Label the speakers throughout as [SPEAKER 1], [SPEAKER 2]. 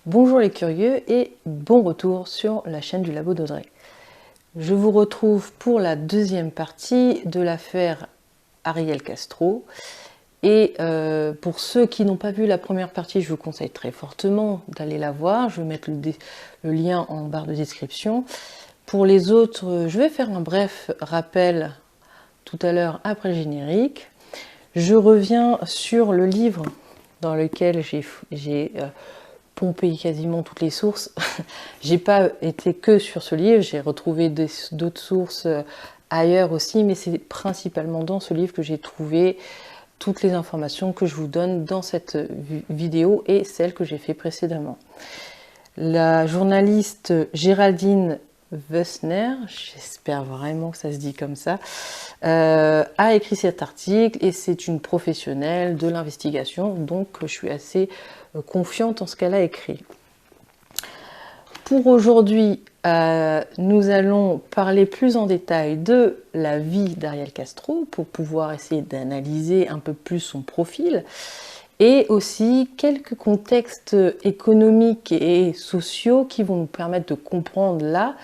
[SPEAKER 1] Bonjour les curieux et bon retour sur la chaîne du Labo d'Audrey. Je vous retrouve pour la deuxième partie de l'affaire Ariel Castro. Et pour ceux qui n'ont pas vu la première partie, je vous conseille très fortement d'aller la voir. Je vais mettre le lien en barre de description. Pour les autres, je vais faire un bref rappel tout à l'heure après le générique. Je reviens sur le livre dans lequel j'ai pompé quasiment toutes les sources. J'ai pas été que sur ce livre, j'ai retrouvé d'autres sources ailleurs aussi, mais c'est principalement dans ce livre que j'ai trouvé toutes les informations que je vous donne dans cette vidéo et celles que j'ai fait précédemment. La journaliste Géraldine Wessner, j'espère vraiment que ça se dit comme ça, a écrit cet article et c'est une professionnelle de l'investigation, donc je suis assez confiante en ce qu'elle a écrit. Pour aujourd'hui, nous allons parler plus en détail de la vie d'Ariel Castro pour pouvoir essayer d'analyser un peu plus son profil et aussi quelques contextes économiques et sociaux qui vont nous permettre de comprendre là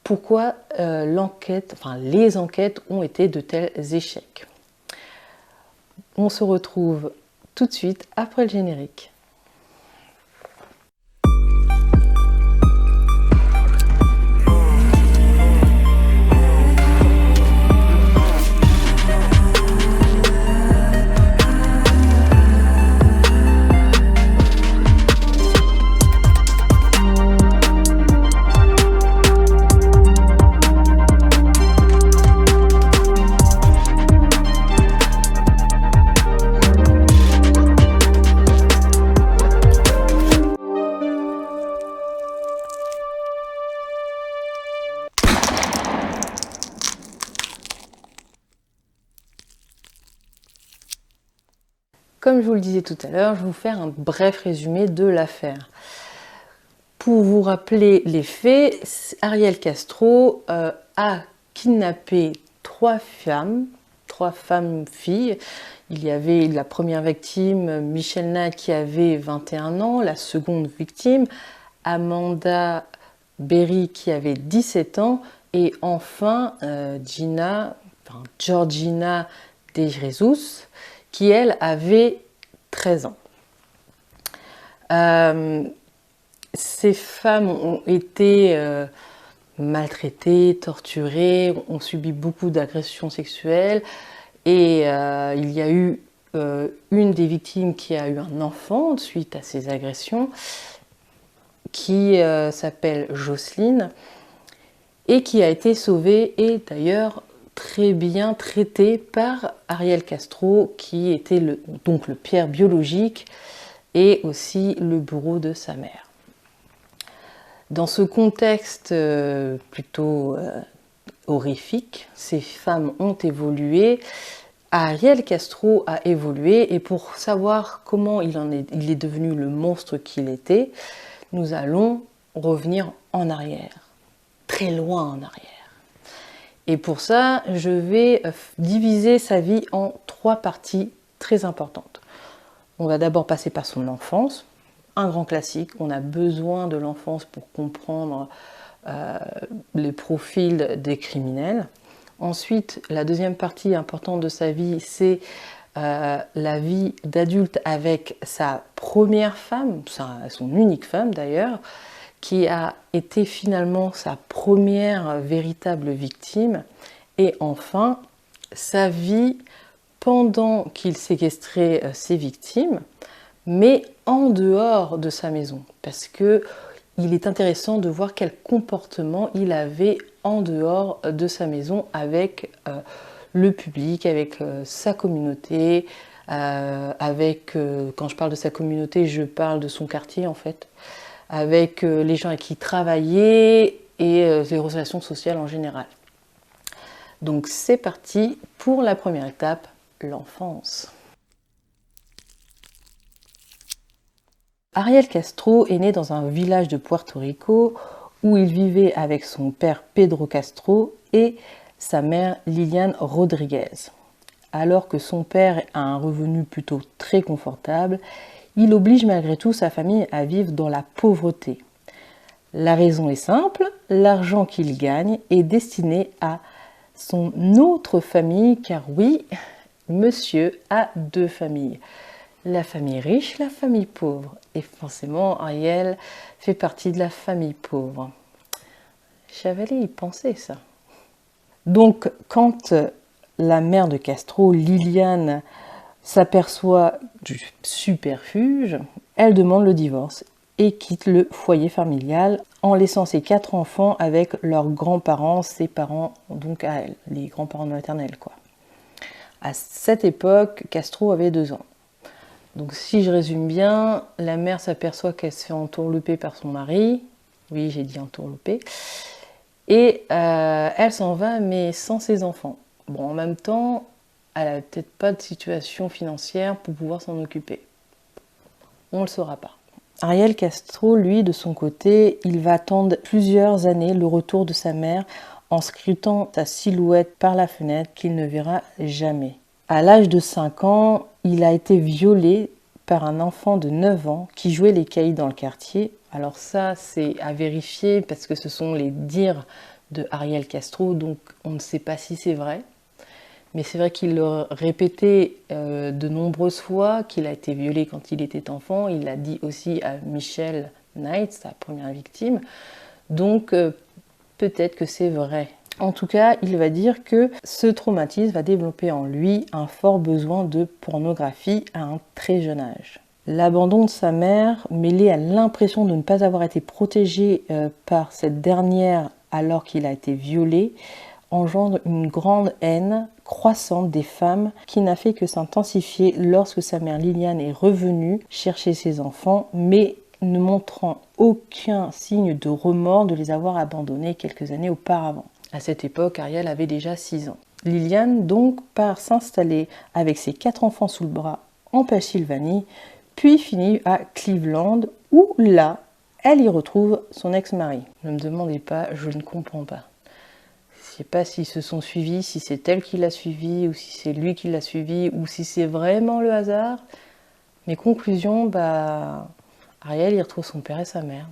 [SPEAKER 1] pourquoi les enquêtes ont été de tels échecs. On se retrouve tout de suite après le générique. Comme je vous le disais tout à l'heure, je vais vous faire un bref résumé de l'affaire. Pour vous rappeler les faits, Ariel Castro a kidnappé trois femmes filles. Il y avait la première victime, Michelna, qui avait 21 ans, la seconde victime, Amanda Berry, qui avait 17 ans, et enfin Georgina de Jesus, qui elle avait 13 ans. Ces femmes ont été maltraitées, torturées, ont subi beaucoup d'agressions sexuelles et il y a eu une des victimes qui a eu un enfant suite à ces agressions qui s'appelle Jocelyne et qui a été sauvée et d'ailleurs très bien traité par Ariel Castro, qui était donc le père biologique et aussi le bourreau de sa mère. Dans ce contexte plutôt horrifique, ces femmes ont évolué, Ariel Castro a évolué et pour savoir comment il est devenu le monstre qu'il était, nous allons revenir en arrière, très loin en arrière. Et pour ça, je vais diviser sa vie en trois parties très importantes. On va d'abord passer par son enfance, un grand classique. On a besoin de l'enfance pour comprendre les profils des criminels. Ensuite, la deuxième partie importante de sa vie, c'est la vie d'adulte avec sa première femme, son unique femme d'ailleurs, qui a été finalement sa première véritable victime, et enfin sa vie pendant qu'il séquestrait ses victimes, mais en dehors de sa maison, parce que il est intéressant de voir quel comportement il avait en dehors de sa maison avec le public, avec sa communauté, quand je parle de sa communauté, je parle de son quartier en fait, avec les gens avec qui il travaillait et les relations sociales en général. Donc c'est parti pour la première étape, l'enfance. Ariel Castro est né dans un village de Puerto Rico où il vivait avec son père Pedro Castro et sa mère Liliane Rodriguez. Alors que son père a un revenu plutôt très confortable, il oblige malgré tout sa famille à vivre dans la pauvreté. La raison est simple, l'argent qu'il gagne est destiné à son autre famille, car oui, monsieur a deux familles. La famille riche, la famille pauvre. Et forcément, Ariel fait partie de la famille pauvre. J'avais y penser ça. Donc, quand la mère de Castro, Liliane, s'aperçoit du superfuge, elle demande le divorce et quitte le foyer familial en laissant ses 4 enfants avec leurs grands-parents, ses parents, donc à elle, les grands-parents maternels, quoi. À cette époque, Castro avait 2 ans. Donc si je résume bien, la mère s'aperçoit qu'elle se fait entourlouper par son mari. Oui, j'ai dit entourlouper. Et elle s'en va, mais sans ses enfants. Bon, en même temps, elle n'a peut-être pas de situation financière pour pouvoir s'en occuper. On ne le saura pas. Ariel Castro, lui, de son côté, il va attendre plusieurs années le retour de sa mère en scrutant sa silhouette par la fenêtre qu'il ne verra jamais. À l'âge de 5 ans, il a été violé par un enfant de 9 ans qui jouait les caïds dans le quartier. Alors ça, c'est à vérifier parce que ce sont les dires de Ariel Castro, donc on ne sait pas si c'est vrai. Mais c'est vrai qu'il le répétait de nombreuses fois qu'il a été violé quand il était enfant. Il l'a dit aussi à Michelle Knight, sa première victime. Donc peut-être que c'est vrai. En tout cas, il va dire que ce traumatisme va développer en lui un fort besoin de pornographie à un très jeune âge. L'abandon de sa mère, mêlé à l'impression de ne pas avoir été protégé par cette dernière alors qu'il a été violé, engendre une grande haine croissante des femmes qui n'a fait que s'intensifier lorsque sa mère Liliane est revenue chercher ses enfants, mais ne montrant aucun signe de remords de les avoir abandonnés quelques années auparavant. À cette époque, Ariel avait déjà 6 ans. Liliane donc part s'installer avec ses 4 enfants sous le bras en Pennsylvanie, puis finit à Cleveland où là, elle y retrouve son ex-mari. Ne me demandez pas, je ne comprends pas. Je ne sais pas s'ils se sont suivis, si c'est elle qui l'a suivi, ou si c'est lui qui l'a suivi, ou si c'est vraiment le hasard. Mais conclusion, Ariel y retrouve son père et sa mère.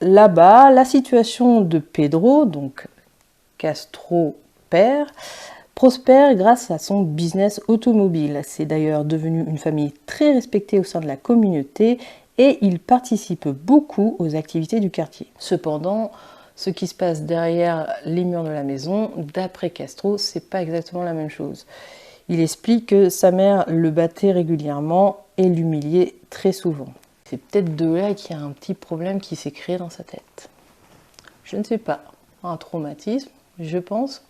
[SPEAKER 1] Là-bas, la situation de Pedro, donc Castro père, prospère grâce à son business automobile. C'est d'ailleurs devenu une famille très respectée au sein de la communauté et il participe beaucoup aux activités du quartier. Cependant, ce qui se passe derrière les murs de la maison, d'après Castro, c'est pas exactement la même chose. Il explique que sa mère le battait régulièrement et l'humiliait très souvent. C'est peut-être de là qu'il y a un petit problème qui s'est créé dans sa tête. Je ne sais pas, un traumatisme, je pense,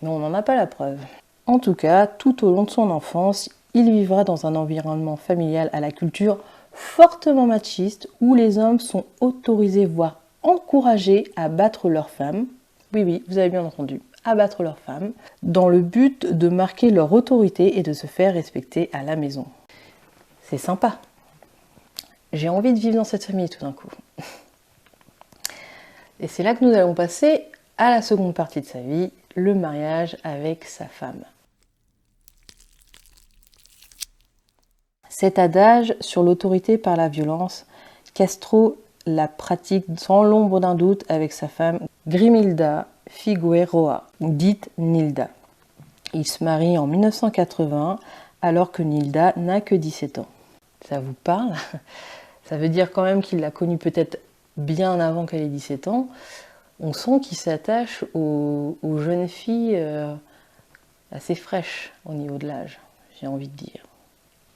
[SPEAKER 1] mais on n'en a pas la preuve. En tout cas, tout au long de son enfance, il vivra dans un environnement familial à la culture fortement machiste où les hommes sont autorisés, voire encouragés à battre leurs femmes. Oui, oui, vous avez bien entendu, à battre leurs femmes, dans le but de marquer leur autorité et de se faire respecter à la maison. C'est sympa. J'ai envie de vivre dans cette famille tout d'un coup. Et c'est là que nous allons passer à la seconde partie de sa vie, le mariage avec sa femme. Cet adage sur l'autorité par la violence, Castro la pratique sans l'ombre d'un doute avec sa femme Grimilda Figueroa, dite Nilda. Ils se marient en 1980 alors que Nilda n'a que 17 ans. Ça vous parle? Ça veut dire quand même qu'il l'a connue peut-être bien avant qu'elle ait 17 ans. On sent qu'il s'attache aux jeunes filles assez fraîches au niveau de l'âge, j'ai envie de dire.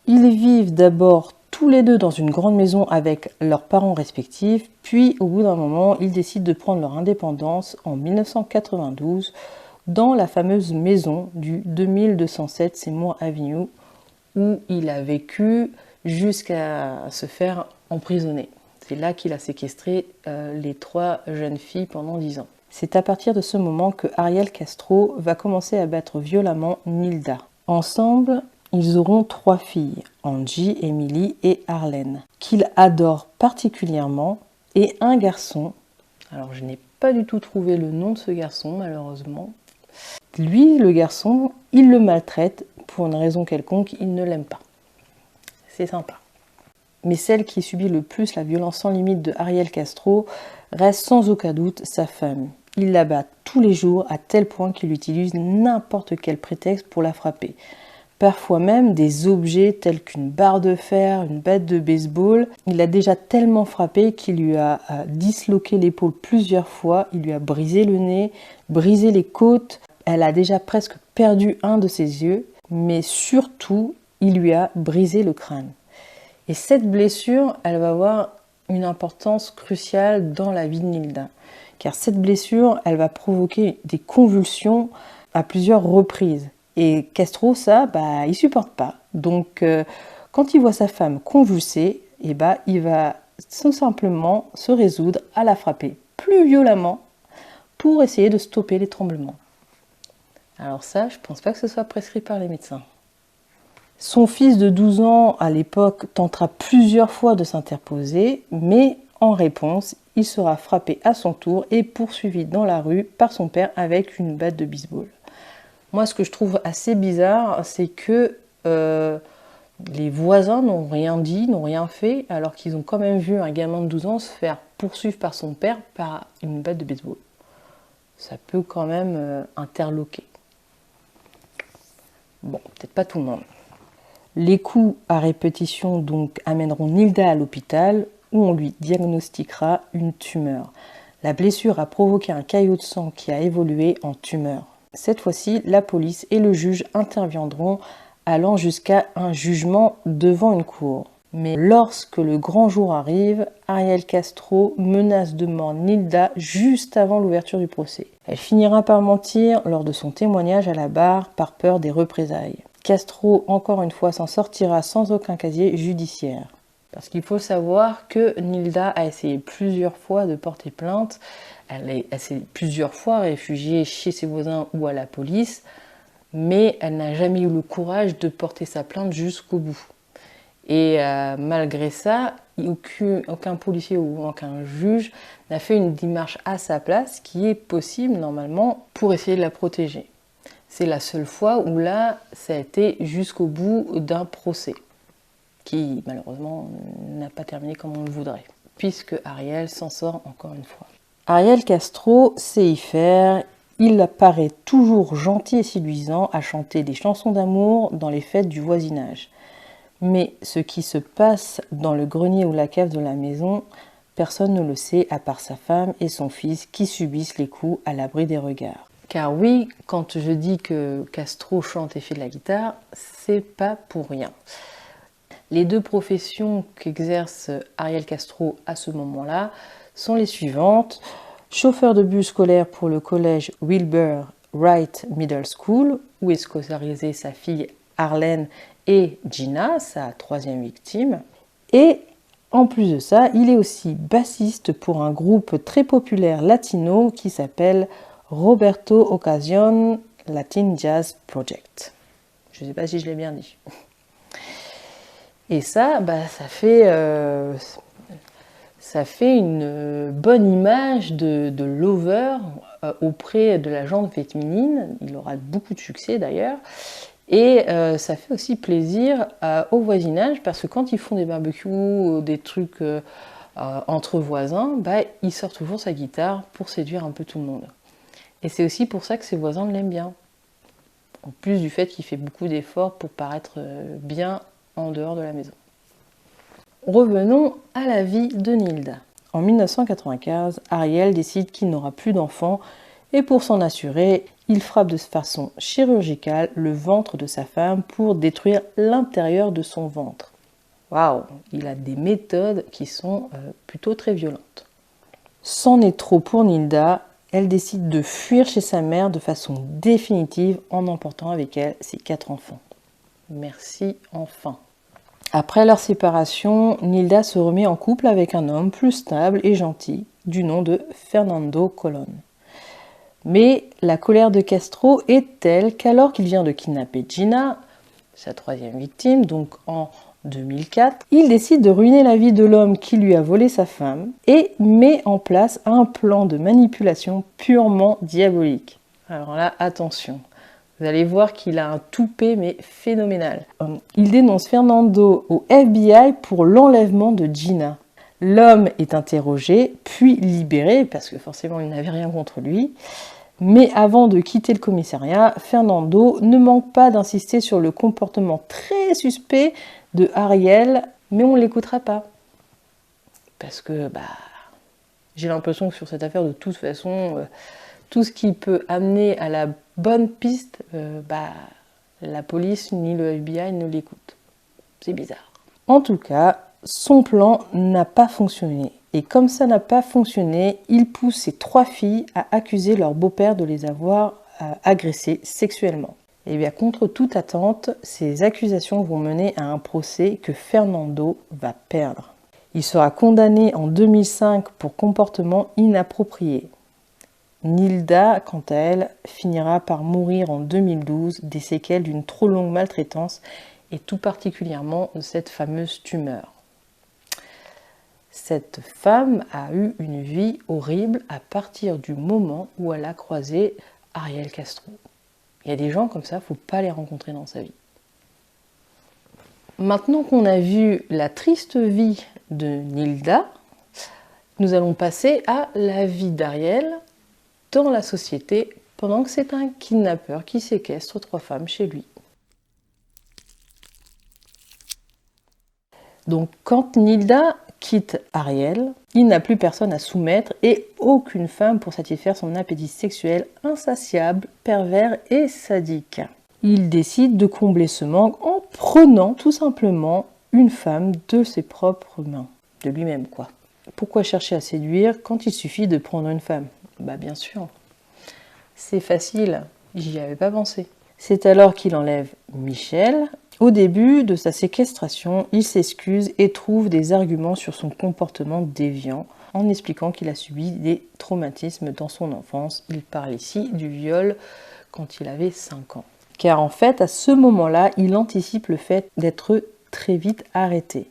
[SPEAKER 1] Ils vivent d'abord tous les deux dans une grande maison avec leurs parents respectifs, puis au bout d'un moment, ils décident de prendre leur indépendance en 1992 dans la fameuse maison du 2207 Seymour Avenue où il a vécu jusqu'à se faire emprisonner. C'est là qu'il a séquestré les 3 jeunes filles pendant 10 ans. C'est à partir de ce moment que Ariel Castro va commencer à battre violemment Nilda. Ensemble, ils auront 3 filles, Angie, Emily et Arlene, qu'il adore particulièrement, et un garçon. Alors je n'ai pas du tout trouvé le nom de ce garçon, malheureusement. Lui, le garçon, il le maltraite pour une raison quelconque, il ne l'aime pas. C'est sympa. Mais celle qui subit le plus la violence sans limite de Ariel Castro reste sans aucun doute sa femme. Il la bat tous les jours à tel point qu'il utilise n'importe quel prétexte pour la frapper. Parfois même des objets tels qu'une barre de fer, une batte de baseball. Il l'a déjà tellement frappé qu'il lui a disloqué l'épaule plusieurs fois, il lui a brisé le nez, brisé les côtes. Elle a déjà presque perdu un de ses yeux, mais surtout, il lui a brisé le crâne. Et cette blessure, elle va avoir une importance cruciale dans la vie de Nilda. Car cette blessure, elle va provoquer des convulsions à plusieurs reprises. Et Castro, ça, il supporte pas. Donc, quand il voit sa femme convulsée, il va tout simplement se résoudre à la frapper plus violemment pour essayer de stopper les tremblements. Alors ça, je pense pas que ce soit prescrit par les médecins. Son fils de 12 ans, à l'époque, tentera plusieurs fois de s'interposer, mais en réponse, il sera frappé à son tour et poursuivi dans la rue par son père avec une batte de baseball. Moi, ce que je trouve assez bizarre, c'est que les voisins n'ont rien dit, n'ont rien fait, alors qu'ils ont quand même vu un gamin de 12 ans se faire poursuivre par son père par une batte de baseball. Ça peut quand même interloquer. Bon, peut-être pas tout le monde. Les coups à répétition donc amèneront Nilda à l'hôpital où on lui diagnostiquera une tumeur. La blessure a provoqué un caillot de sang qui a évolué en tumeur. Cette fois-ci, la police et le juge interviendront, allant jusqu'à un jugement devant une cour. Mais lorsque le grand jour arrive, Ariel Castro menace de mort Nilda juste avant l'ouverture du procès. Elle finira par mentir lors de son témoignage à la barre par peur des représailles. Castro, encore une fois, s'en sortira sans aucun casier judiciaire. Parce qu'il faut savoir que Nilda a essayé plusieurs fois de porter plainte. Elle s'est plusieurs fois réfugiée chez ses voisins ou à la police, mais elle n'a jamais eu le courage de porter sa plainte jusqu'au bout. Et malgré ça, aucun policier ou aucun juge n'a fait une démarche à sa place qui est possible normalement pour essayer de la protéger. C'est la seule fois où là, ça a été jusqu'au bout d'un procès, qui malheureusement n'a pas terminé comme on le voudrait, puisque Ariel s'en sort encore une fois. Ariel Castro sait y faire, il paraît toujours gentil et séduisant à chanter des chansons d'amour dans les fêtes du voisinage. Mais ce qui se passe dans le grenier ou la cave de la maison, personne ne le sait à part sa femme et son fils qui subissent les coups à l'abri des regards. Car oui, quand je dis que Castro chante et fait de la guitare, c'est pas pour rien. Les deux professions qu'exerce Ariel Castro à ce moment-là sont les suivantes. Chauffeur de bus scolaire pour le collège Wilbur Wright Middle School, où est scolarisée sa fille Arlene et Gina, sa troisième victime. Et en plus de ça, il est aussi bassiste pour un groupe très populaire latino qui s'appelle Roberto Ocasión Latin Jazz Project. Je ne sais pas si je l'ai bien dit. Et ça, ça fait une bonne image de lover auprès de la gente féminine. Il aura beaucoup de succès d'ailleurs. Et ça fait aussi plaisir au voisinage parce que quand ils font des barbecues, des trucs entre voisins, il sort toujours sa guitare pour séduire un peu tout le monde. Et c'est aussi pour ça que ses voisins l'aiment bien. En plus du fait qu'il fait beaucoup d'efforts pour paraître bien en dehors de la maison. Revenons à la vie de Nilda. En 1995, Ariel décide qu'il n'aura plus d'enfants et pour s'en assurer, il frappe de façon chirurgicale le ventre de sa femme pour détruire l'intérieur de son ventre. Waouh, il a des méthodes qui sont plutôt très violentes. C'en est trop pour Nilda, elle décide de fuir chez sa mère de façon définitive en emportant avec elle ses 4 enfants. Merci enfin. Après leur séparation, Nilda se remet en couple avec un homme plus stable et gentil du nom de Fernando Colón. Mais la colère de Castro est telle qu'alors qu'il vient de kidnapper Gina, sa troisième victime, donc en 2004, il décide de ruiner la vie de l'homme qui lui a volé sa femme et met en place un plan de manipulation purement diabolique. Alors là, attention, Vous allez voir qu'il a un toupet, mais phénoménal. Il dénonce Fernando au FBI pour l'enlèvement de Gina. L'homme est interrogé, puis libéré, parce que forcément il n'avait rien contre lui. Mais avant de quitter le commissariat, Fernando ne manque pas d'insister sur le comportement très suspect de Ariel, mais on ne l'écoutera pas. Parce que j'ai l'impression que sur cette affaire, de toute façon, tout ce qui peut amener à la bonne piste, la police ni le FBI ne l'écoutent. C'est bizarre. En tout cas, son plan n'a pas fonctionné. Et comme ça n'a pas fonctionné, il pousse ses 3 filles à accuser leur beau-père de les avoir agressées sexuellement. Et bien, contre toute attente, ces accusations vont mener à un procès que Fernando va perdre. Il sera condamné en 2005 pour comportement inapproprié. Nilda, quant à elle, finira par mourir en 2012 des séquelles d'une trop longue maltraitance et tout particulièrement de cette fameuse tumeur. Cette femme a eu une vie horrible à partir du moment où elle a croisé Ariel Castro. Il y a des gens comme ça, il ne faut pas les rencontrer dans sa vie. Maintenant qu'on a vu la triste vie de Nilda, nous allons passer à la vie d'Ariel dans la société pendant que c'est un kidnappeur qui séquestre 3 femmes chez lui. Donc quand Nilda quitte Ariel, il n'a plus personne à soumettre et aucune femme pour satisfaire son appétit sexuel insatiable, pervers et sadique. Il décide de combler ce manque en prenant tout simplement une femme de ses propres mains, de lui-même quoi. Pourquoi chercher à séduire quand il suffit de prendre une femme? Bien sûr, c'est facile, j'y avais pas pensé. C'est alors qu'il enlève Michel. Au début de sa séquestration, il s'excuse et trouve des arguments sur son comportement déviant en expliquant qu'il a subi des traumatismes dans son enfance. Il parle ici du viol quand il avait 5 ans. Car en fait, à ce moment-là, il anticipe le fait d'être très vite arrêté.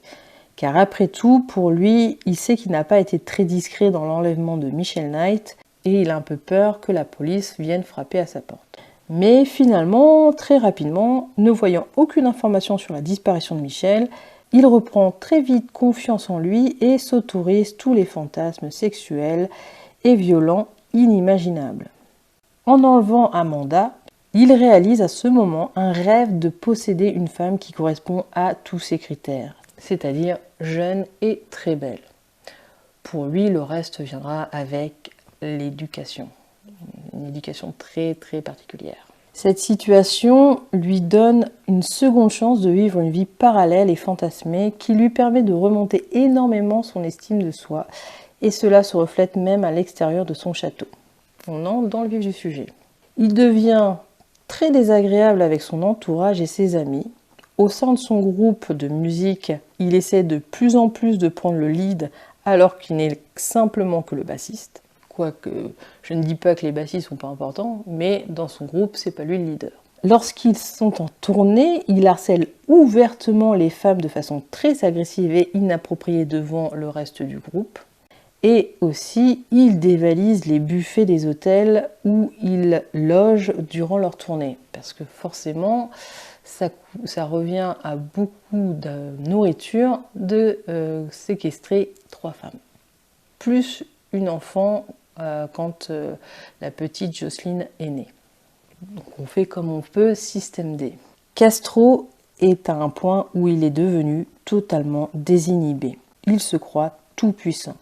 [SPEAKER 1] Car après tout, pour lui, il sait qu'il n'a pas été très discret dans l'enlèvement de Michel Knight et il a un peu peur que la police vienne frapper à sa porte. Mais finalement, très rapidement, ne voyant aucune information sur la disparition de Michel, il reprend très vite confiance en lui et s'autorise tous les fantasmes sexuels et violents inimaginables. En enlevant Amanda, il réalise à ce moment un rêve de posséder une femme qui correspond à tous ses critères, c'est-à-dire jeune et très belle. Pour lui, le reste viendra avec l'éducation. Une éducation très très particulière. Cette situation lui donne une seconde chance de vivre une vie parallèle et fantasmée qui lui permet de remonter énormément son estime de soi et cela se reflète même à l'extérieur de son château. On entre dans le vif du sujet. Il devient très désagréable avec son entourage et ses amis. Au sein de son groupe de musique, il essaie de plus en plus de prendre le lead alors qu'il n'est simplement que le bassiste. Quoique je ne dis pas que les bassistes sont pas importants, mais dans son groupe, c'est pas lui le leader. Lorsqu'ils sont en tournée, il harcèle ouvertement les femmes de façon très agressive et inappropriée devant le reste du groupe. Et aussi, il dévalise les buffets des hôtels où ils logent durant leur tournée. Parce que forcément, ça revient à beaucoup de nourriture de séquestrer 3 femmes. Plus une enfant quand la petite Jocelyne est née. Donc on fait comme on peut, système D. Castro est à un point où il est devenu totalement désinhibé. Il se croit tout puissant.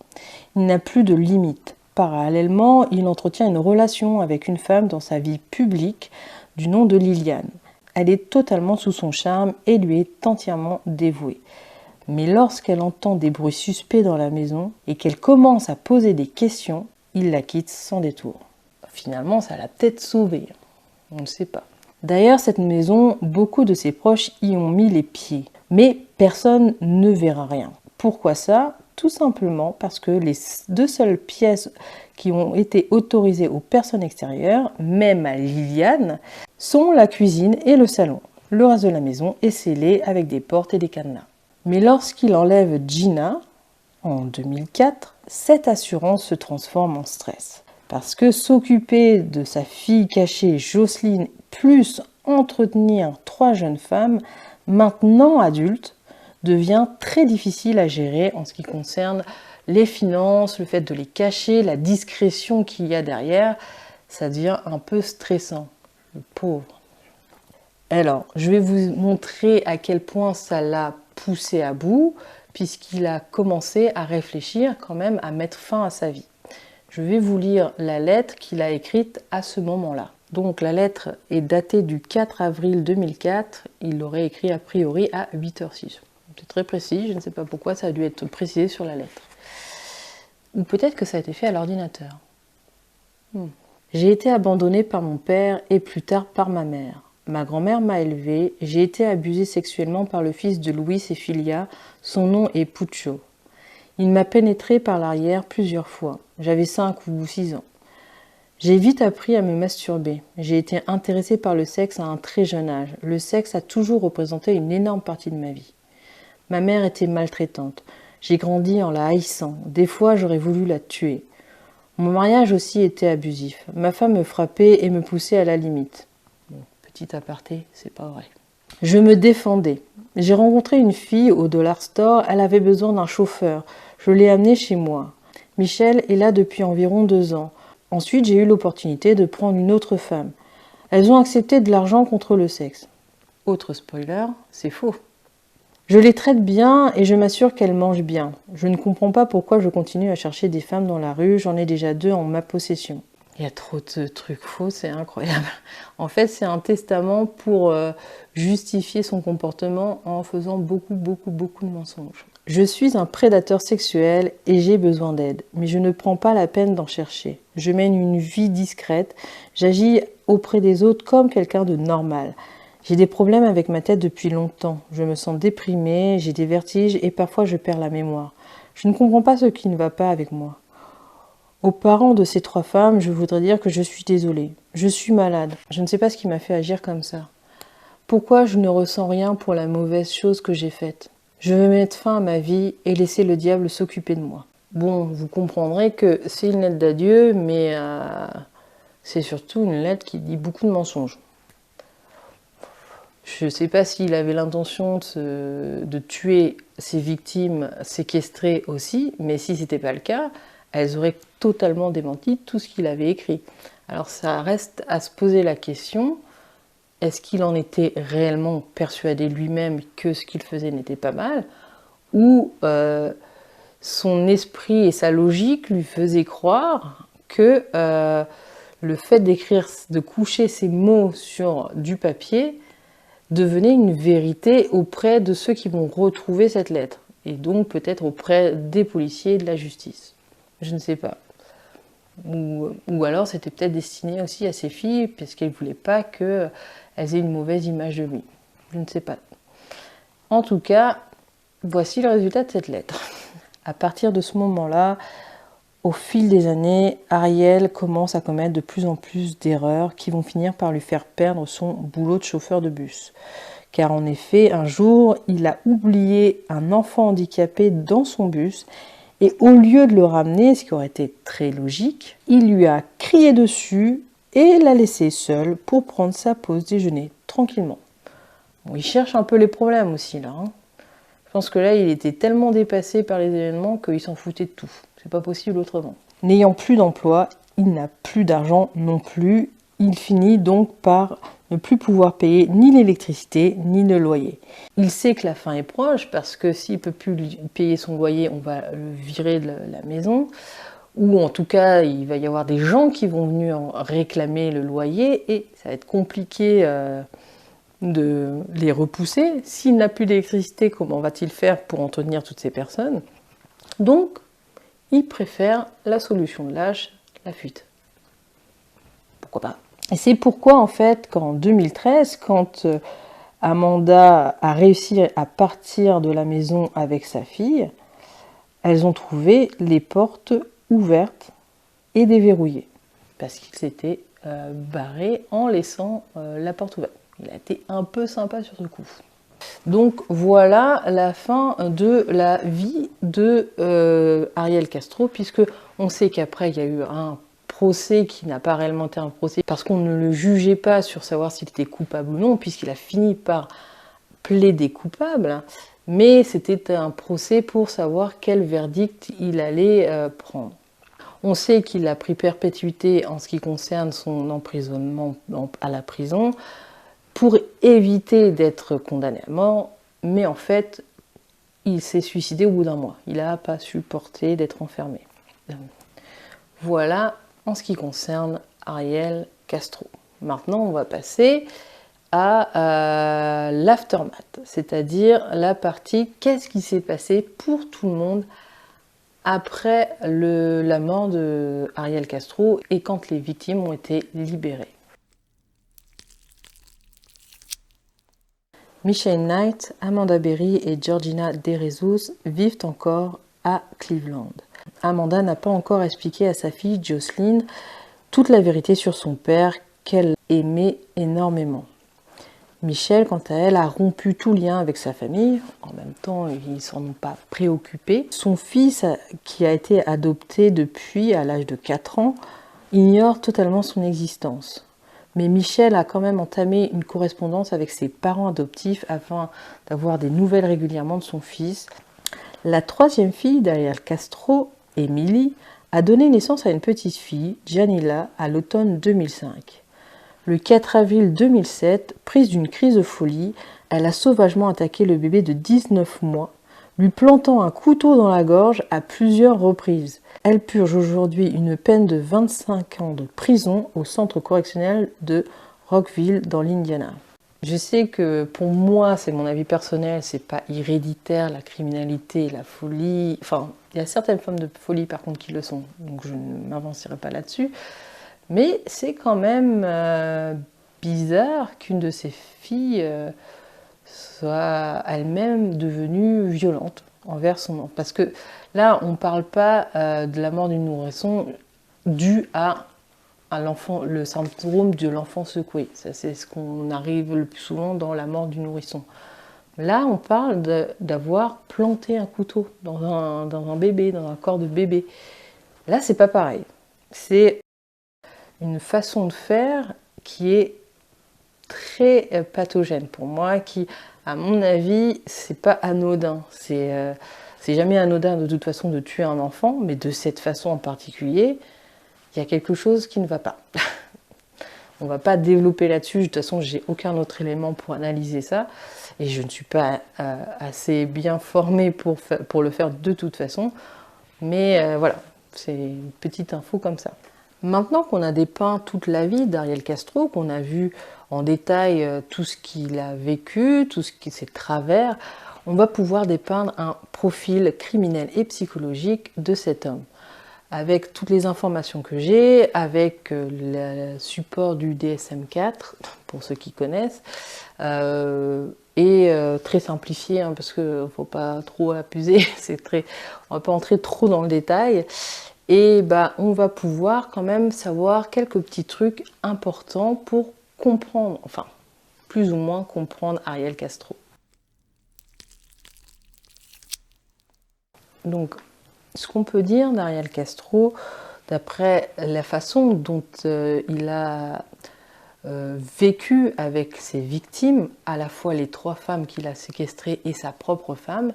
[SPEAKER 1] Il n'a plus de limites. Parallèlement, il entretient une relation avec une femme dans sa vie publique du nom de Liliane. Elle est totalement sous son charme et lui est entièrement dévouée. Mais lorsqu'elle entend des bruits suspects dans la maison et qu'elle commence à poser des questions, il la quitte sans détour. Finalement, ça l'a peut-être sauvée. On ne sait pas. D'ailleurs, cette maison, beaucoup de ses proches y ont mis les pieds. Mais personne ne verra rien. Pourquoi ça? Tout simplement parce que les 2 seules pièces qui ont été autorisées aux personnes extérieures, même à Liliane, sont la cuisine et le salon. Le reste de la maison est scellé avec des portes et des cadenas. Mais lorsqu'il enlève Gina, en 2004, cette assurance se transforme en stress. Parce que s'occuper de sa fille cachée Jocelyne, plus entretenir 3 jeunes femmes, maintenant adultes, devient très difficile à gérer en ce qui concerne les finances, le fait de les cacher, la discrétion qu'il y a derrière, ça devient un peu stressant. Le pauvre. Alors, je vais vous montrer à quel point ça l'a poussé à bout, puisqu'il a commencé à réfléchir quand même à mettre fin à sa vie. Je vais vous lire la lettre qu'il a écrite à ce moment-là. Donc la lettre est datée du 4 avril 2004, il l'aurait écrit a priori à 8h06. C'est très précis, je ne sais pas pourquoi ça a dû être précisé sur la lettre. Ou peut-être que ça a été fait à l'ordinateur. J'ai été abandonnée par mon père et plus tard par ma mère. Ma grand-mère m'a élevée, j'ai été abusée sexuellement par le fils de Luis et Filia, son nom est Pucho. Il m'a pénétrée par l'arrière plusieurs fois, j'avais 5 ou 6 ans. J'ai vite appris à me masturber, j'ai été intéressée par le sexe à un très jeune âge, le sexe a toujours représenté une énorme partie de ma vie. Ma mère était maltraitante, j'ai grandi en la haïssant, des fois j'aurais voulu la tuer. Mon mariage aussi était abusif, ma femme me frappait et me poussait à la limite. Petit aparté, c'est pas vrai. Je me défendais. J'ai rencontré une fille au Dollar Store, elle avait besoin d'un chauffeur. Je l'ai amenée chez moi. Michel est là depuis environ 2 ans. Ensuite, j'ai eu l'opportunité de prendre une autre femme. Elles ont accepté de l'argent contre le sexe. Autre spoiler, c'est faux. Je les traite bien et je m'assure qu'elles mangent bien. Je ne comprends pas pourquoi je continue à chercher des femmes dans la rue, j'en ai déjà 2 en ma possession. Il y a trop de trucs faux, c'est incroyable. En fait, c'est un testament pour justifier son comportement en faisant beaucoup de mensonges. Je suis un prédateur sexuel et j'ai besoin d'aide, mais je ne prends pas la peine d'en chercher. Je mène une vie discrète, j'agis auprès des autres comme quelqu'un de normal. J'ai des problèmes avec ma tête depuis longtemps. Je me sens déprimée, j'ai des vertiges et parfois je perds la mémoire. Je ne comprends pas ce qui ne va pas avec moi. Aux parents de ces 3 femmes, je voudrais dire que je suis désolée. Je suis malade. Je ne sais pas ce qui m'a fait agir comme ça. Pourquoi je ne ressens rien pour la mauvaise chose que j'ai faite? Je veux mettre fin à ma vie et laisser le diable s'occuper de moi. Bon, vous comprendrez que c'est une lettre d'adieu, mais c'est surtout une lettre qui dit beaucoup de mensonges. Je ne sais pas s'il avait l'intention de tuer ses victimes séquestrées aussi, mais si ce n'était pas le cas, elles auraient totalement démenti tout ce qu'il avait écrit. Alors ça reste à se poser la question, est-ce qu'il en était réellement persuadé lui-même que ce qu'il faisait n'était pas mal, ou son esprit et sa logique lui faisaient croire que le fait d'écrire, de coucher ces mots sur du papier devenait une vérité auprès de ceux qui vont retrouver cette lettre, et donc peut-être auprès des policiers et de la justice. Je ne sais pas. Ou alors c'était peut-être destiné aussi à ses filles, parce qu'elle ne voulait pas qu'elles aient une mauvaise image de lui. Je ne sais pas. En tout cas, voici le résultat de cette lettre. À partir de ce moment-là, au fil des années, Ariel commence à commettre de plus en plus d'erreurs qui vont finir par lui faire perdre son boulot de chauffeur de bus. Car en effet, un jour, il a oublié un enfant handicapé dans son bus et au lieu de le ramener, ce qui aurait été très logique, il lui a crié dessus et l'a laissé seul pour prendre sa pause déjeuner tranquillement. Bon, il cherche un peu les problèmes aussi là. Je pense que là, il était tellement dépassé par les événements qu'il s'en foutait de tout. C'est pas possible autrement. N'ayant plus d'emploi, il n'a plus d'argent non plus. Il finit donc par ne plus pouvoir payer ni l'électricité ni le loyer. Il sait que la fin est proche parce que s'il ne peut plus payer son loyer, on va le virer de la maison. Ou en tout cas, il va y avoir des gens qui vont venir réclamer le loyer et ça va être compliqué de les repousser. S'il n'a plus d'électricité, comment va-t-il faire pour entretenir toutes ces personnes? Donc, il préfère la solution de lâche, la fuite. Pourquoi pas? Et c'est pourquoi, en fait, qu'en 2013, quand Amanda a réussi à partir de la maison avec sa fille, elles ont trouvé les portes ouvertes et déverrouillées. Parce qu'il s'était barré en laissant la porte ouverte. Il a été un peu sympa sur ce coup. Donc voilà la fin de la vie de Ariel Castro, puisque on sait qu'après il y a eu un procès qui n'a pas réellement été un procès parce qu'on ne le jugeait pas sur savoir s'il était coupable ou non, puisqu'il a fini par plaider coupable, mais c'était un procès pour savoir quel verdict il allait prendre. On sait qu'il a pris perpétuité en ce qui concerne son emprisonnement à la prison pour éviter d'être condamné à mort, mais en fait, il s'est suicidé au bout d'un mois. Il n'a pas supporté d'être enfermé. Voilà en ce qui concerne Ariel Castro. Maintenant, on va passer à l'aftermath, c'est-à-dire la partie qu'est-ce qui s'est passé pour tout le monde après la mort de Ariel Castro et quand les victimes ont été libérées. Michelle Knight, Amanda Berry et Georgina DeRezus vivent encore à Cleveland. Amanda n'a pas encore expliqué à sa fille Jocelyn toute la vérité sur son père qu'elle aimait énormément. Michelle, quant à elle, a rompu tout lien avec sa famille. En même temps, ils ne s'en ont pas préoccupés. Son fils, qui a été adopté depuis à l'âge de 4 ans, ignore totalement son existence. Mais Michelle a quand même entamé une correspondance avec ses parents adoptifs afin d'avoir des nouvelles régulièrement de son fils. La troisième fille d'Ariel Castro, Emily, a donné naissance à une petite fille, Janila, à l'automne 2005. Le 4 avril 2007, prise d'une crise de folie, elle a sauvagement attaqué le bébé de 19 mois, lui plantant un couteau dans la gorge à plusieurs reprises. Elle purge aujourd'hui une peine de 25 ans de prison au centre correctionnel de Rockville dans l'Indiana. Je sais que pour moi, c'est mon avis personnel, c'est pas héréditaire la criminalité, la folie. Enfin, il y a certaines formes de folie par contre qui le sont, donc je ne m'avancerai pas là-dessus. Mais c'est quand même bizarre qu'une de ces filles soit elle-même devenue violente envers son enfant. Parce que là, on ne parle pas de la mort d'une nourrisson due à l'enfant, le syndrome de l'enfant secoué. Ça, c'est ce qu'on arrive le plus souvent dans la mort du nourrisson. Là, on parle d'avoir planté un couteau dans un bébé, dans un corps de bébé. Là, c'est pas pareil. C'est une façon de faire qui est très pathogène pour moi, qui, à mon avis, c'est pas anodin. C'est jamais anodin de toute façon de tuer un enfant, mais de cette façon en particulier, il y a quelque chose qui ne va pas. On va pas développer là-dessus, de toute façon, j'ai aucun autre élément pour analyser ça, et je ne suis pas assez bien formée pour le faire de toute façon, mais voilà, c'est une petite info comme ça. Maintenant qu'on a dépeint toute la vie d'Ariel Castro, qu'on a vu en détail tout ce qu'il a vécu, tout ce qui ses travers, on va pouvoir dépeindre un profil criminel et psychologique de cet homme. Avec toutes les informations que j'ai, avec le support du DSM-4, pour ceux qui connaissent, et très simplifié, hein, parce qu'il ne faut pas trop abuser, on ne va pas entrer trop dans le détail. Et on va pouvoir quand même savoir quelques petits trucs importants pour comprendre, enfin, plus ou moins comprendre Ariel Castro. Donc, ce qu'on peut dire d'Ariel Castro, d'après la façon dont il a vécu avec ses victimes, à la fois les 3 femmes qu'il a séquestrées et sa propre femme,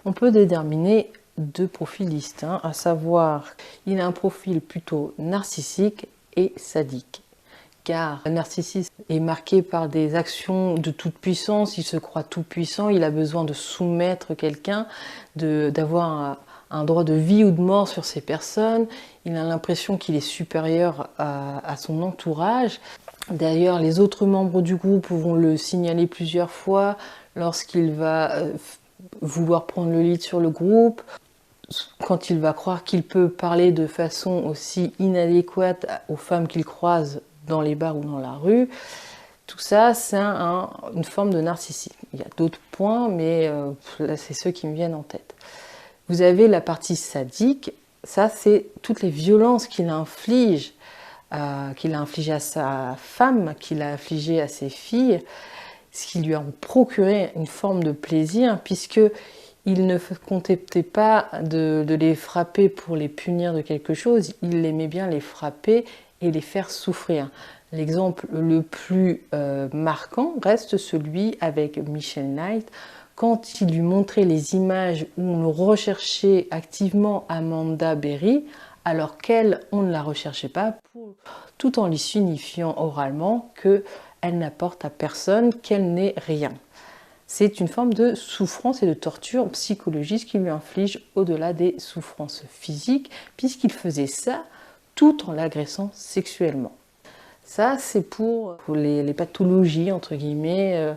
[SPEAKER 1] on peut déterminer 2 profils distincts, à savoir, il a un profil plutôt narcissique et sadique. Car le narcissisme est marqué par des actions de toute puissance, il se croit tout puissant, il a besoin de soumettre quelqu'un, d'avoir un droit de vie ou de mort sur ces personnes, il a l'impression qu'il est supérieur à son entourage. D'ailleurs, les autres membres du groupe vont le signaler plusieurs fois lorsqu'il va vouloir prendre le lead sur le groupe, quand il va croire qu'il peut parler de façon aussi inadéquate aux femmes qu'il croise dans les bars ou dans la rue. Tout ça, c'est une forme de narcissisme. Il y a d'autres points, mais là, c'est ceux qui me viennent en tête. Vous avez la partie sadique, ça, c'est toutes les violences qu'il inflige à sa femme, qu'il a infligé à ses filles, ce qui lui a procuré une forme de plaisir, puisque il ne contentait pas de les frapper pour les punir de quelque chose, il aimait bien les frapper et les faire souffrir. L'exemple le plus marquant reste celui avec Michel Knight, quand il lui montrait les images où on recherchait activement Amanda Berry, alors qu'elle, on ne la recherchait pas, tout en lui signifiant oralement qu'elle n'apporte à personne, qu'elle n'est rien. C'est une forme de souffrance et de torture psychologique qu'il lui inflige au-delà des souffrances physiques, puisqu'il faisait ça tout en l'agressant sexuellement. Ça, c'est pour les pathologies, entre guillemets,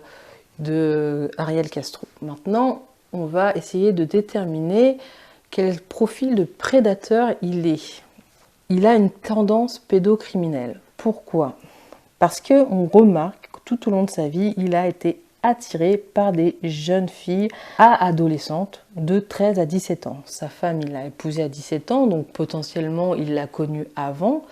[SPEAKER 1] de Ariel Castro. Maintenant, on va essayer de déterminer quel profil de prédateur il est. Il a une tendance pédocriminelle. Pourquoi? Parce qu'on remarque que tout au long de sa vie, il a été attiré par des jeunes filles à adolescentes de 13 à 17 ans. Sa femme, il l'a épousée à 17 ans, donc potentiellement, il l'a connue avant.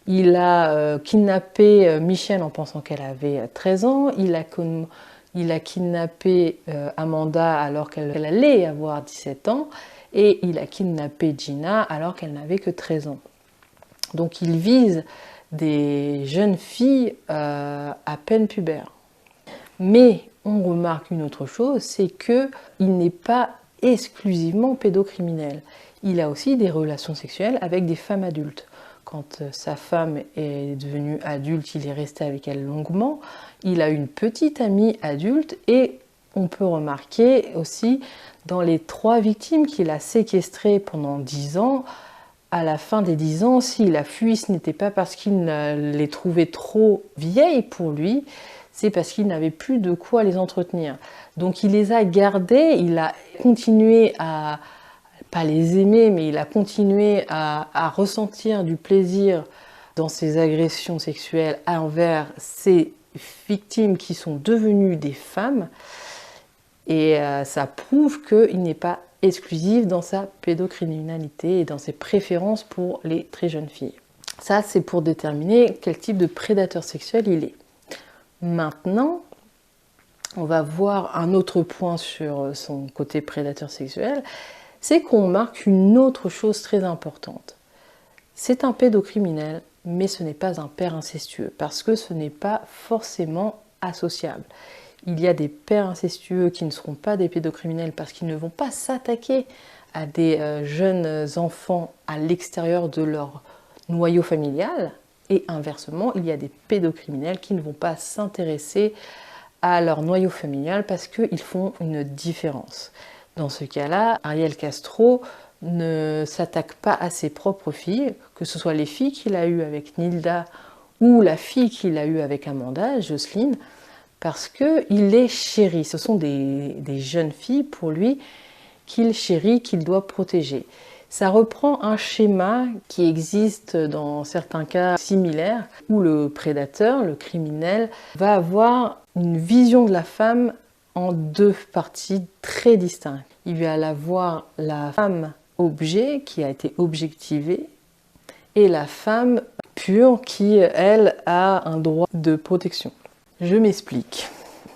[SPEAKER 1] Il a kidnappé Michel en pensant qu'elle avait 13 ans. Il a kidnappé Amanda alors qu'elle allait avoir 17 ans. Et il a kidnappé Gina alors qu'elle n'avait que 13 ans. Donc il vise des jeunes filles à peine pubères. Mais on remarque une autre chose, c'est qu'il n'est pas exclusivement pédocriminel. Il a aussi des relations sexuelles avec des femmes adultes. Quand sa femme est devenue adulte, il est resté avec elle longuement. Il a une petite amie adulte et on peut remarquer aussi dans les 3 victimes qu'il a séquestrées pendant 10 ans, à la fin des 10 ans, s'il a fui, ce n'était pas parce qu'il les trouvait trop vieilles pour lui, c'est parce qu'il n'avait plus de quoi les entretenir. Donc il les a gardées, il a continué à, pas les aimer, mais il a continué à ressentir du plaisir dans ses agressions sexuelles envers ses victimes qui sont devenues des femmes. Et ça prouve qu'il n'est pas exclusif dans sa pédocriminalité et dans ses préférences pour les très jeunes filles. Ça, c'est pour déterminer quel type de prédateur sexuel il est. Maintenant, on va voir un autre point sur son côté prédateur sexuel, c'est qu'on marque une autre chose très importante. C'est un pédocriminel, mais ce n'est pas un père incestueux, parce que ce n'est pas forcément associable. Il y a des pères incestueux qui ne seront pas des pédocriminels parce qu'ils ne vont pas s'attaquer à des jeunes enfants à l'extérieur de leur noyau familial. Et inversement, il y a des pédocriminels qui ne vont pas s'intéresser à leur noyau familial parce qu'ils font une différence. Dans ce cas-là, Ariel Castro ne s'attaque pas à ses propres filles, que ce soit les filles qu'il a eues avec Nilda ou la fille qu'il a eue avec Amanda, Jocelyne, parce qu'il les chérit. Ce sont des jeunes filles pour lui qu'il chérit, qu'il doit protéger. Ça reprend un schéma qui existe dans certains cas similaires, où le prédateur, le criminel, va avoir une vision de la femme en 2 parties très distinctes. Il va avoir la femme objet qui a été objectivée et la femme pure qui, elle, a un droit de protection. Je m'explique.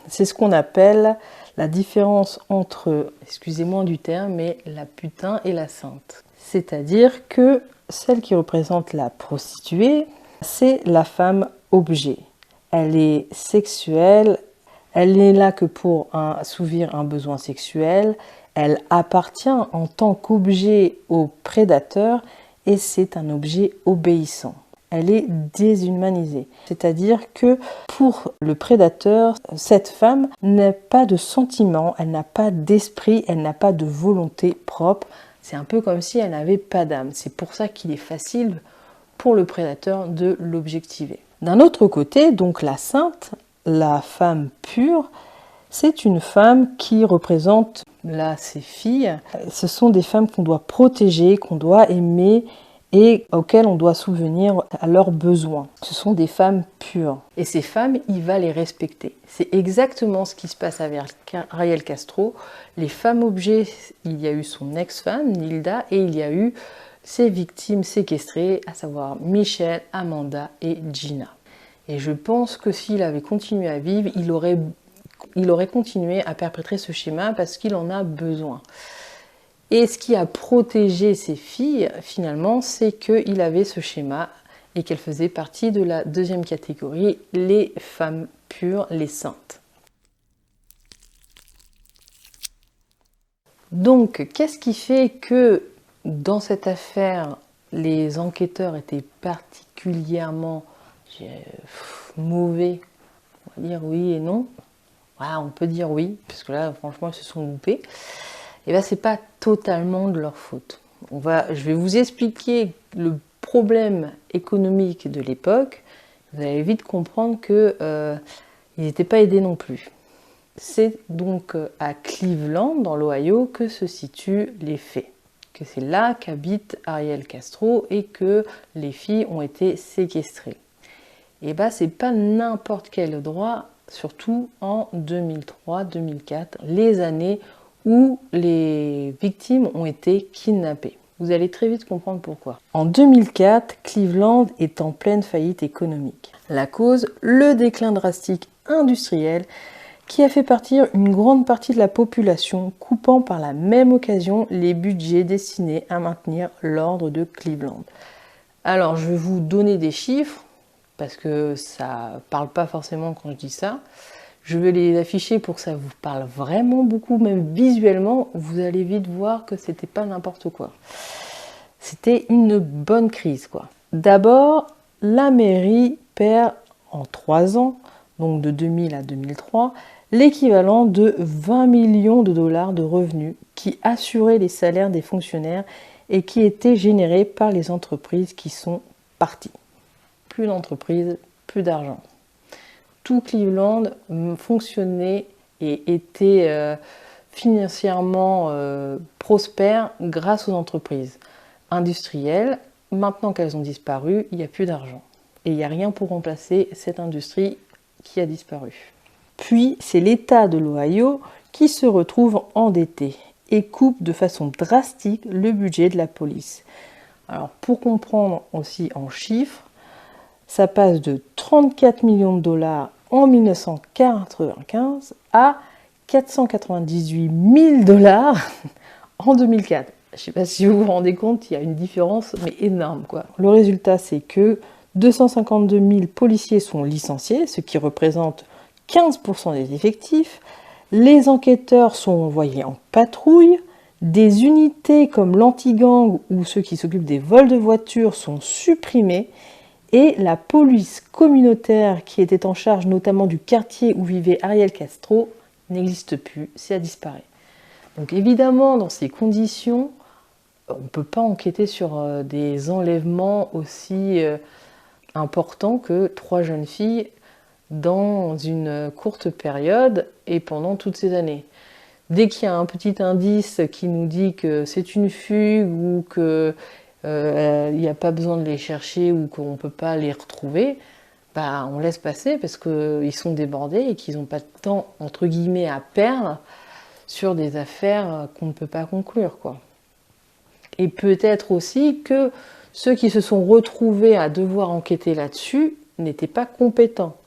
[SPEAKER 1] C'est ce qu'on appelle la différence entre, excusez-moi du terme, mais la putain et la sainte. C'est-à-dire que celle qui représente la prostituée, c'est la femme objet. Elle est sexuelle, elle n'est là que pour assouvir un besoin sexuel, elle appartient en tant qu'objet au prédateur et c'est un objet obéissant. Elle est déshumanisée. C'est-à-dire que pour le prédateur, cette femme n'a pas de sentiment, elle n'a pas d'esprit, elle n'a pas de volonté propre. C'est un peu comme si elle n'avait pas d'âme. C'est pour ça qu'il est facile pour le prédateur de l'objectiver. D'un autre côté, donc la sainte, la femme pure, c'est une femme qui représente, là, ses filles. Ce sont des femmes qu'on doit protéger, qu'on doit aimer et auxquelles on doit souvenir à leurs besoins. Ce sont des femmes pures. Et ces femmes, il va les respecter. C'est exactement ce qui se passe avec Ariel Castro. Les femmes objets, il y a eu son ex-femme, Nilda, et il y a eu ses victimes séquestrées, à savoir Michel, Amanda et Gina. Et je pense que s'il avait continué à vivre, il aurait il aurait continué à perpétrer ce schéma parce qu'il en a besoin. Et ce qui a protégé ces filles, finalement, c'est qu'il avait ce schéma et qu'elles faisaient partie de la deuxième catégorie, les femmes pures, les saintes. Donc, qu'est-ce qui fait que dans cette affaire, les enquêteurs étaient particulièrement mauvais? On va dire oui et non. Voilà, on peut dire oui, puisque là, franchement, ils se sont loupés. Et bien, c'est pas totalement de leur faute. Je vais vous expliquer le problème économique de l'époque. Vous allez vite comprendre qu'ils n'étaient pas aidés non plus. C'est donc à Cleveland, dans l'Ohio, que se situent les faits. Que c'est là qu'habite Ariel Castro et que les filles ont été séquestrées. Et bien, c'est pas n'importe quel endroit, surtout en 2003-2004, les années où les victimes ont été kidnappées. Vous allez très vite comprendre pourquoi. En 2004, Cleveland est en pleine faillite économique. La cause, le déclin drastique industriel qui a fait partir une grande partie de la population, coupant par la même occasion les budgets destinés à maintenir l'ordre de Cleveland. Alors, je vais vous donner des chiffres, parce que ça parle pas forcément quand je dis ça. Je vais les afficher pour que ça vous parle vraiment beaucoup, même visuellement, vous allez vite voir que c'était pas n'importe quoi. C'était une bonne crise, quoi. D'abord, la mairie perd en 3 ans, donc de 2000 à 2003, l'équivalent de 20 millions de dollars de revenus qui assuraient les salaires des fonctionnaires et qui étaient générés par les entreprises qui sont parties. Plus d'entreprises, plus d'argent. Tout Cleveland fonctionnait et était financièrement prospère grâce aux entreprises industrielles. Maintenant qu'elles ont disparu, il n'y a plus d'argent. Et il n'y a rien pour remplacer cette industrie qui a disparu. Puis, c'est l'État de l'Ohio qui se retrouve endetté et coupe de façon drastique le budget de la police. Alors, pour comprendre aussi en chiffres, ça passe de 34 millions de dollars en 1995 à 498 000 dollars en 2004. Je ne sais pas si vous vous rendez compte, il y a une différence, mais énorme, quoi. Le résultat, c'est que 252 000 policiers sont licenciés, ce qui représente 15% des effectifs. Les enquêteurs sont envoyés en patrouille. Des unités comme l'anti-gang ou ceux qui s'occupent des vols de voitures sont supprimés. Et la police communautaire qui était en charge notamment du quartier où vivait Ariel Castro n'existe plus, ça disparaît. Donc évidemment, dans ces conditions, on ne peut pas enquêter sur des enlèvements aussi importants que 3 jeunes filles dans une courte période et pendant toutes ces années. Dès qu'il y a un petit indice qui nous dit que c'est une fugue ou que il n'y a pas besoin de les chercher ou qu'on ne peut pas les retrouver, bah, on laisse passer parce qu'ils sont débordés et qu'ils n'ont pas de temps, entre guillemets, à perdre sur des affaires qu'on ne peut pas conclure, quoi. Et peut-être aussi que ceux qui se sont retrouvés à devoir enquêter là-dessus n'étaient pas compétents.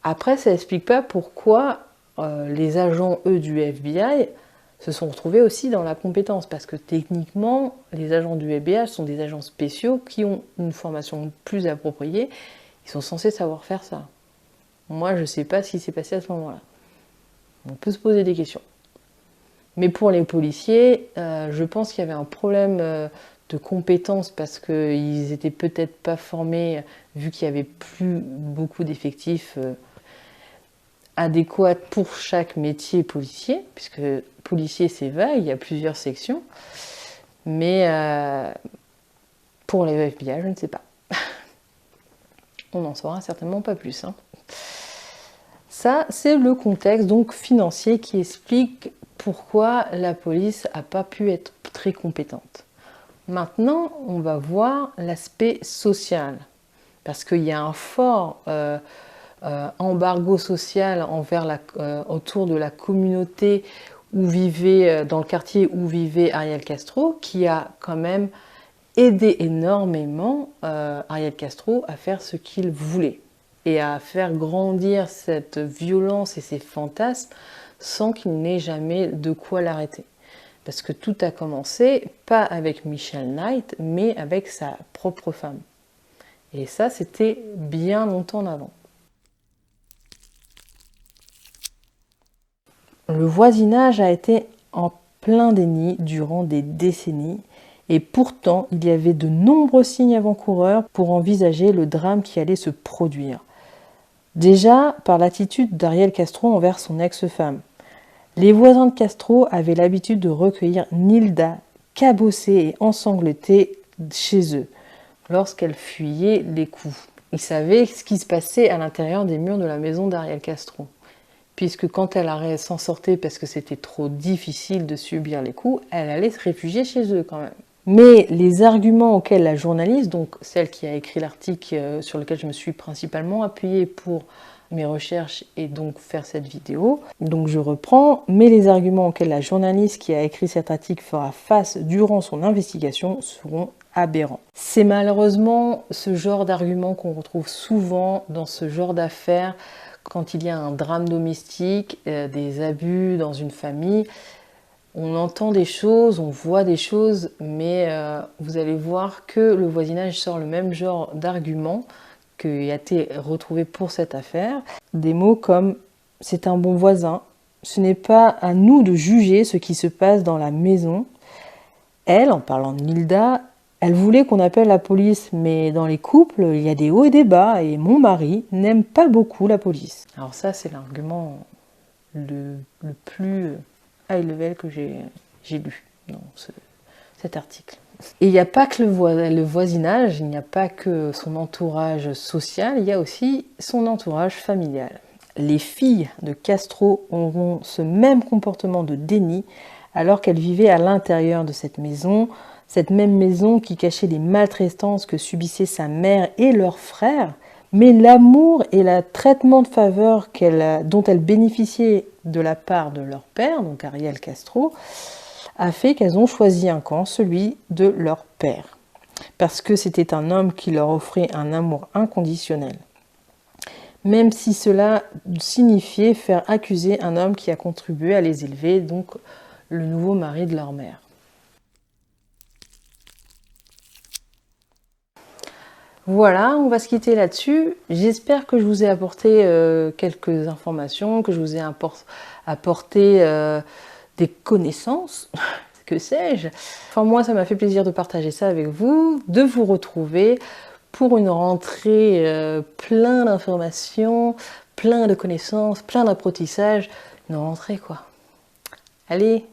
[SPEAKER 1] Après, ça n'explique pas pourquoi les agents, eux, du FBI se sont retrouvés aussi dans la compétence, parce que techniquement, les agents du FBI sont des agents spéciaux qui ont une formation plus appropriée, ils sont censés savoir faire ça. Moi, je ne sais pas ce qui s'est passé à ce moment-là. On peut se poser des questions. Mais pour les policiers, je pense qu'il y avait un problème de compétences parce qu'ils n'étaient peut-être pas formés, vu qu'il n'y avait plus beaucoup d'effectifs adéquats pour chaque métier policier, puisque policier c'est vague, il y a plusieurs sections. Mais pour les FBI, je ne sais pas. On n'en saura certainement pas plus, hein. Ça, c'est le contexte donc financier qui explique pourquoi la police n'a pas pu être très compétente. Maintenant, on va voir l'aspect social, parce qu'il y a un fort embargo social autour de la communauté où vivait, dans le quartier où vivait Ariel Castro, qui a quand même aidé énormément Ariel Castro à faire ce qu'il voulait. et à faire grandir cette violence et ces fantasmes sans qu'il n'ait jamais de quoi l'arrêter. Parce que tout a commencé, pas avec Michelle Knight, mais avec sa propre femme. Et ça, c'était bien longtemps en avant. Le voisinage a été en plein déni durant des décennies, et pourtant il y avait de nombreux signes avant-coureurs pour envisager le drame qui allait se produire. Déjà par l'attitude d'Ariel Castro envers son ex-femme. Les voisins de Castro avaient l'habitude de recueillir Nilda cabossée et ensanglantée chez eux, lorsqu'elle fuyait les coups. Ils savaient ce qui se passait à l'intérieur des murs de la maison d'Ariel Castro. Puisque quand elle s'en sortait parce que c'était trop difficile de subir les coups, elle allait se réfugier chez eux quand même. Mais les arguments auxquels la journaliste, donc celle qui a écrit l'article sur lequel je me suis principalement appuyée pour mes recherches et donc faire cette vidéo, donc je reprends, mais les arguments auxquels la journaliste qui a écrit cet article fera face durant son investigation seront aberrants. C'est malheureusement ce genre d'arguments qu'on retrouve souvent dans ce genre d'affaires quand il y a un drame domestique, des abus dans une famille. On entend des choses, on voit des choses, mais vous allez voir que le voisinage sort le même genre d'arguments qui a été retrouvé pour cette affaire. Des mots comme « c'est un bon voisin »,« ce n'est pas à nous de juger ce qui se passe dans la maison ». Elle, en parlant de Nilda, elle voulait qu'on appelle la police, mais dans les couples, il y a des hauts et des bas, et mon mari n'aime pas beaucoup la police. Alors ça, c'est l'argument le plus high level que j'ai lu dans cet article. Et il n'y a pas que le voisinage, il n'y a pas que son entourage social, il y a aussi son entourage familial. Les filles de Castro auront ce même comportement de déni alors qu'elles vivaient à l'intérieur de cette même maison qui cachait les maltraitances que subissaient sa mère et leurs frères, mais l'amour et le traitement de faveur dont elles bénéficiaient de la part de leur père, donc Ariel Castro, a fait qu'elles ont choisi un camp, celui de leur père, parce que c'était un homme qui leur offrait un amour inconditionnel, même si cela signifiait faire accuser un homme qui a contribué à les élever, donc le nouveau mari de leur mère. Voilà, on va se quitter là-dessus. J'espère que je vous ai apporté quelques informations, que je vous ai apporté des connaissances, que sais-je. Enfin, moi, ça m'a fait plaisir de partager ça avec vous, de vous retrouver pour une rentrée plein d'informations, plein de connaissances, plein d'apprentissage. Une rentrée, quoi. Allez,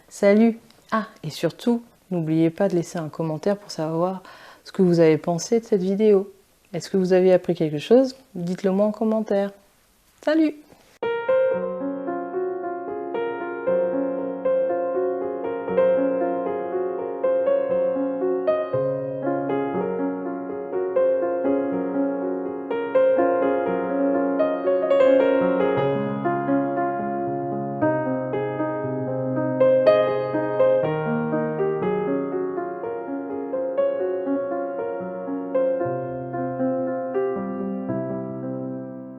[SPEAKER 1] salut! Ah, et surtout, n'oubliez pas de laisser un commentaire pour savoir ce que vous avez pensé de cette vidéo. Est-ce que vous avez appris quelque chose? Dites-le moi en commentaire. Salut!